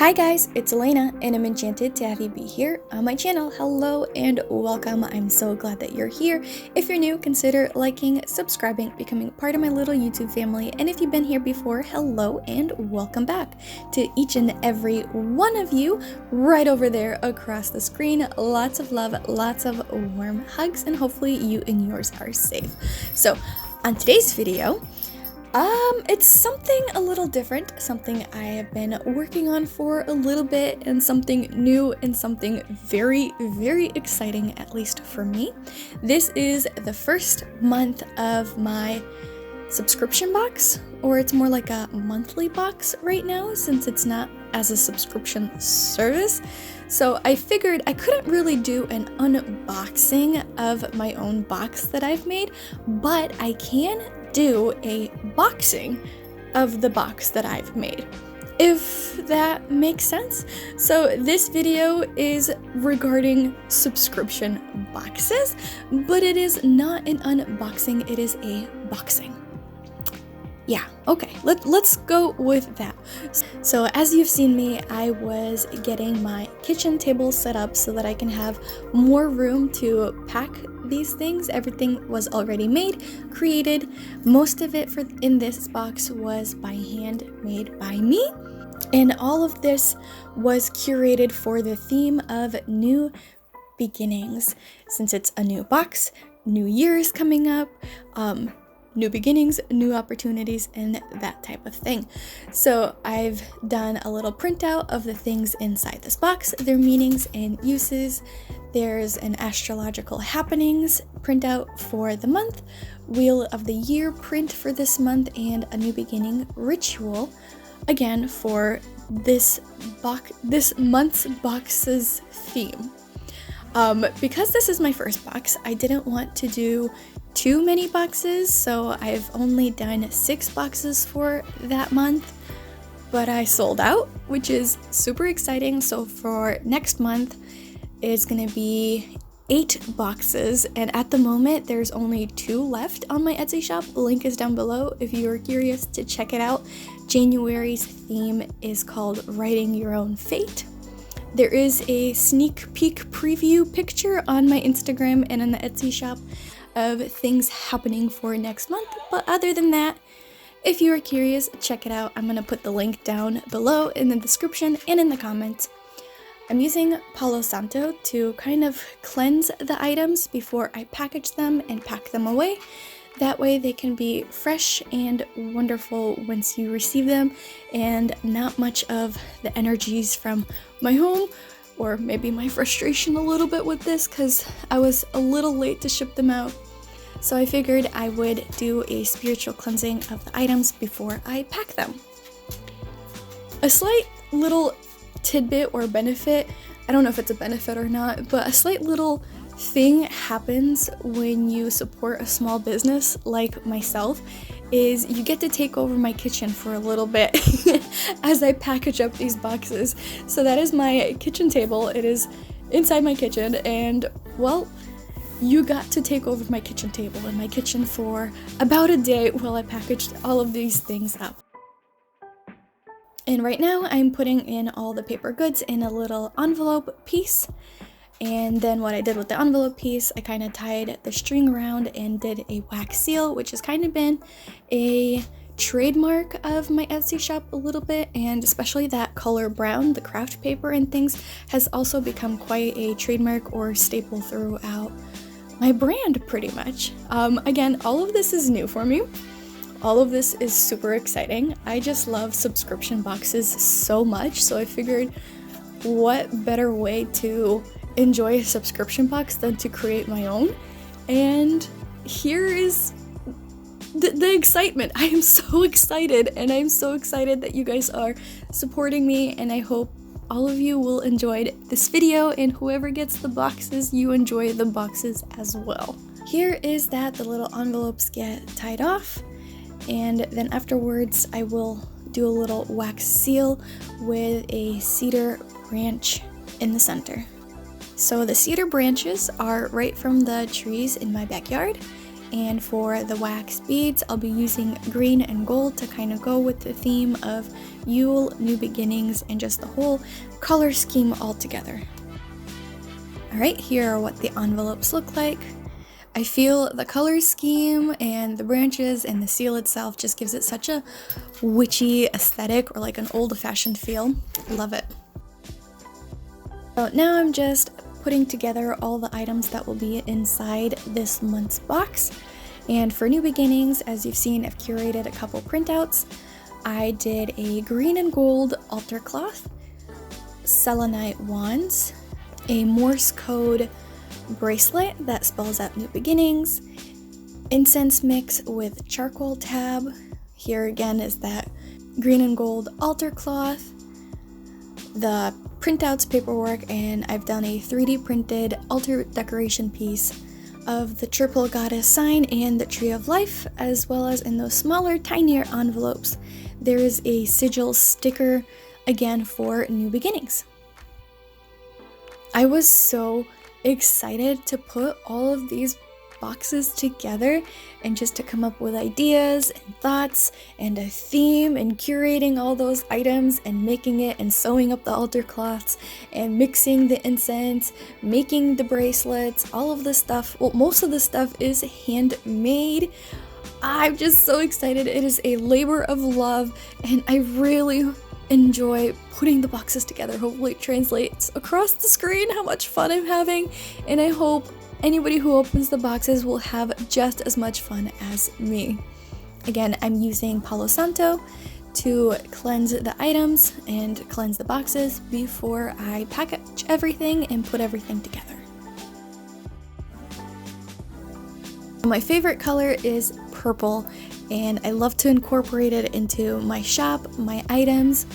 Hi guys, it's Elena and I'm enchanted to have you be here on my channel. Hello and welcome. I'm so glad that you're here. If you're new, consider liking, subscribing, becoming part of my little YouTube family. And if you've been here before, hello and welcome back to each and every one of you right over there across the screen. Lots of love, lots of warm hugs, and hopefully you and yours are safe. So on today's video, it's something a little different, something I have been working on for a little bit, and something new and something very, very exciting, at least for me. This is the first month of my subscription box, or it's more like a monthly box right now since it's not as a subscription service. So I figured I couldn't really do an unboxing of my own box that I've made, but I can do a boxing of the box that I've made, if that makes sense. So this video is regarding subscription boxes, but it is not an unboxing, it is a boxing. Yeah, okay, let's go with that. So as you've seen me, I was getting my kitchen table set up so that I can have more room to pack these things. Everything was already made, created. Most of it in this box was by hand made by me. And all of this was curated for the theme of new beginnings. Since it's a new box, New Year's coming up, new beginnings, new opportunities, and that type of thing. So I've done a little printout of the things inside this box, their meanings and uses. There's an astrological happenings printout for the month, wheel of the year print for this month, and a new beginning ritual, again for this month's box's theme. Because this is my first box, I didn't want to do too many boxes, so I've only done 6 boxes for that month, but I sold out, which is super exciting. So for next month, it's gonna be 8 boxes, and at the moment there's only 2 left on my Etsy shop. The link is down below if you're curious to check it out. January's theme is called Writing Your Own Fate. There is a sneak peek preview picture on my Instagram and in the Etsy shop of things happening for next month, but other than that, if you are curious, check it out. I'm gonna put the link down below in the description and in the comments. I'm using Palo Santo to kind of cleanse the items before I package them and pack them away. That way they can be fresh and wonderful once you receive them, and not much of the energies from my home, or maybe my frustration a little bit with this because I was a little late to ship them out. So I figured I would do a spiritual cleansing of the items before I pack them. A slight little tidbit or benefit, I don't know if it's a benefit or not, but a slight little thing happens when you support a small business like myself is you get to take over my kitchen for a little bit as I package up these boxes. So that is my kitchen table. It is inside my kitchen, and well, you got to take over my kitchen table and my kitchen for about a day while I packaged all of these things up. And right now I'm putting in all the paper goods in a little envelope piece. And then what I did with the envelope piece, I kind of tied the string around and did a wax seal, which has kind of been a trademark of my Etsy shop a little bit, and especially that color brown, the craft paper and things, has also become quite a trademark or staple throughout my brand pretty much. Again, all of this is new for me. All of this is super exciting. I just love subscription boxes so much, so I figured what better way to enjoy a subscription box than to create my own. And here is the excitement. I am so excited, and I'm so excited that you guys are supporting me, and I hope all of you will enjoy this video, and whoever gets the boxes, you enjoy the boxes as well. Here is that the little envelopes get tied off, and then afterwards I will do a little wax seal with a cedar branch in the center. So the cedar branches are right from the trees in my backyard, And for the wax beads, I'll be using green and gold to kind of go with the theme of Yule, new beginnings, and just the whole color scheme all together. Alright, here are what the envelopes look like. I feel the color scheme and the branches and the seal itself just gives it such a witchy aesthetic, or like an old-fashioned feel. Love it. So now I'm just putting together all the items that will be inside this month's box. And for new beginnings, as you've seen, I've curated a couple printouts. I did a green and gold altar cloth, selenite wands, a Morse code bracelet that spells out new beginnings, incense mix with charcoal tab. Here again is that green and gold altar cloth, the printouts paperwork, and I've done a 3D printed altar decoration piece of the triple goddess sign and the tree of life, as well as in those smaller, tinier envelopes, there is a sigil sticker again for new beginnings. I was so excited to put all of these boxes together and just to come up with ideas and thoughts and a theme and curating all those items and making it and sewing up the altar cloths and mixing the incense, making the bracelets, all of this stuff. Well, most of the stuff is handmade. I'm just so excited. It is a labor of love, and I really enjoy putting the boxes together. Hopefully it translates across the screen how much fun I'm having, and I hope anybody who opens the boxes will have just as much fun as me. Again, I'm using Palo Santo to cleanse the items and cleanse the boxes before I package everything and put everything together. My favorite color is purple, and I love to incorporate it into my shop, my items,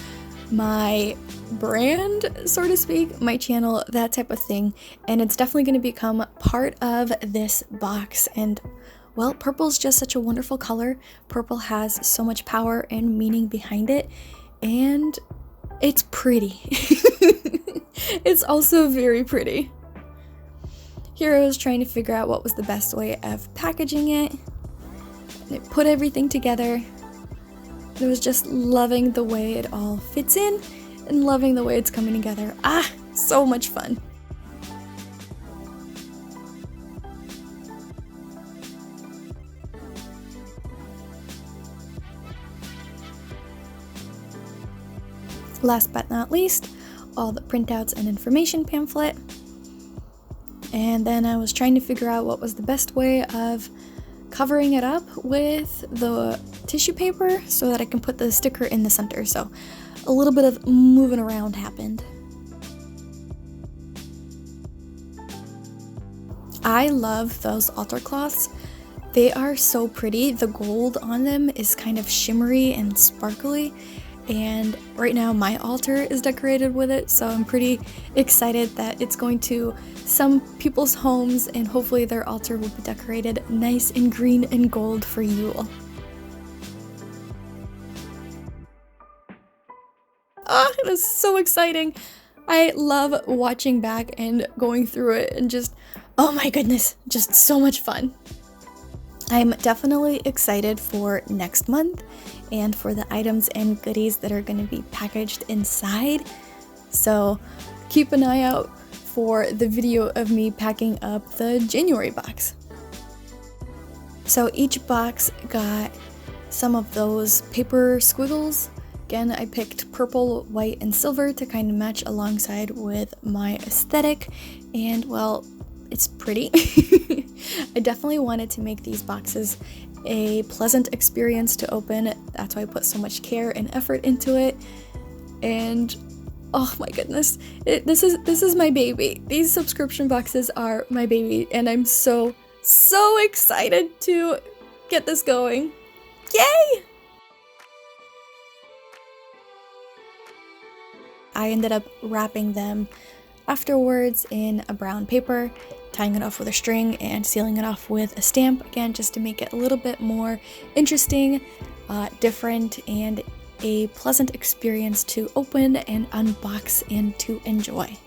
my brand, so to speak, my channel, that type of thing. And it's definitely going to become part of this box. And well, purple's just such a wonderful color. Purple has so much power and meaning behind it, and it's pretty. It's also very pretty. Here I was trying to figure out what was the best way of packaging it. And I put everything together. And I was just loving the way it all fits in and loving the way it's coming together. Ah, so much fun. Last but not least, all the printouts and information pamphlet. And then I was trying to figure out what was the best way of covering it up with the tissue paper so that I can put the sticker in the center. So a little bit of moving around happened. I love those altar cloths. They are so pretty. The gold on them is kind of shimmery and sparkly. And right now my altar is decorated with it, so I'm pretty excited that it's going to some people's homes, and hopefully their altar will be decorated nice and green and gold for Yule. Ah, it is so exciting. I love watching back and going through it and just, oh my goodness, just so much fun. I'm definitely excited for next month and for the items and goodies that are going to be packaged inside. So keep an eye out for the video of me packing up the January box. So each box got some of those paper squiggles. Again, I picked purple, white, and silver to kind of match alongside with my aesthetic, and well, it's pretty. I definitely wanted to make these boxes a pleasant experience to open. That's why I put so much care and effort into it. And oh my goodness, this is my baby. These subscription boxes are my baby, and I'm so excited to get this going. Yay! I ended up wrapping them afterwards in a brown paper, tying it off with a string and sealing it off with a stamp, again just to make it a little bit more interesting, different, and a pleasant experience to open and unbox and to enjoy.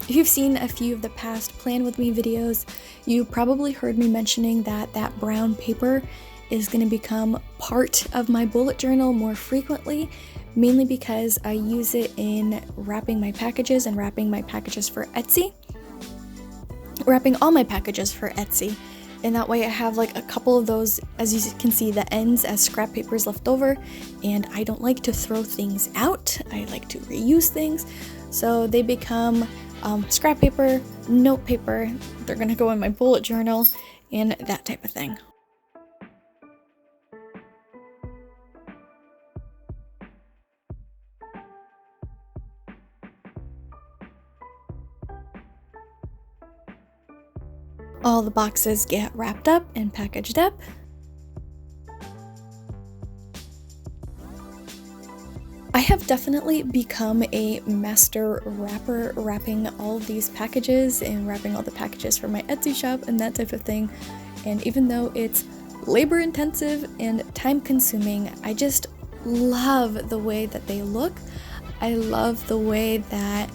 If you've seen a few of the past Plan With Me videos, you probably heard me mentioning that that brown paper is going to become part of my bullet journal more frequently, mainly because I use it in wrapping my packages and wrapping my packages for Etsy. Wrapping all my packages for Etsy. And that way I have like a couple of those, as you can see, the ends as scrap papers left over. And I don't like to throw things out. I like to reuse things. So they become scrap paper, note paper. They're gonna go in my bullet journal and that type of thing. All the boxes get wrapped up and packaged up. I have definitely become a master wrapper, wrapping all of these packages and wrapping all the packages for my Etsy shop and that type of thing. And even though it's labor intensive and time consuming, I just love the way that they look. I love the way that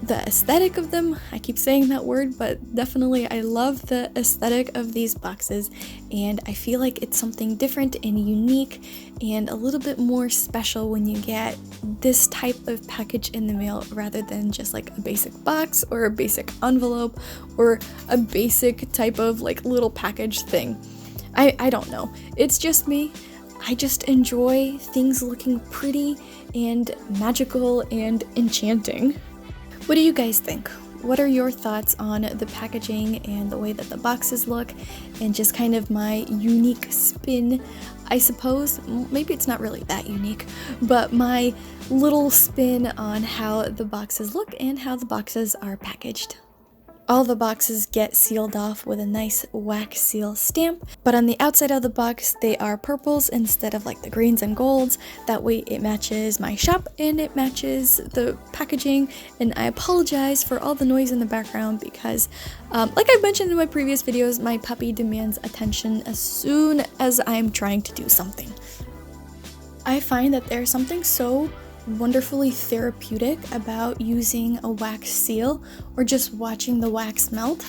the aesthetic of them, I keep saying that word, but definitely I love the aesthetic of these boxes, and I feel like it's something different and unique and a little bit more special when you get this type of package in the mail rather than just like a basic box or a basic envelope or a basic type of like little package thing. I don't know, it's just me. I just enjoy things looking pretty and magical and enchanting. What do you guys think? What are your thoughts on the packaging and the way that the boxes look and just kind of my unique spin, I suppose? Maybe it's not really that unique, but my little spin on how the boxes look and how the boxes are packaged. All the boxes get sealed off with a nice wax seal stamp, but on the outside of the box they are purples instead of like the greens and golds. That way it matches my shop and it matches the packaging. And I apologize for all the noise in the background because like I mentioned in my previous videos, my puppy demands attention as soon as I'm trying to do something. I find that there's something so wonderfully therapeutic about using a wax seal or just watching the wax melt.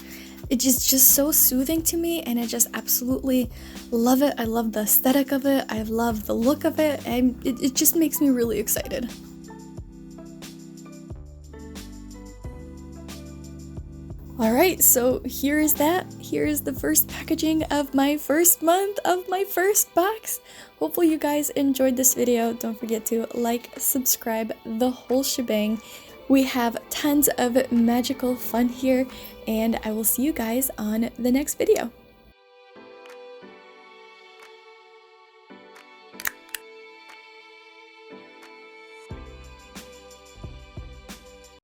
It is just so soothing to me, and I just absolutely love it. I love the aesthetic of it. I love the look of it, and it just makes me really excited. Alright, so here is that. Here is the first packaging of my first month of my first box. Hopefully you guys enjoyed this video. Don't forget to like, subscribe, the whole shebang. We have tons of magical fun here, and I will see you guys on the next video.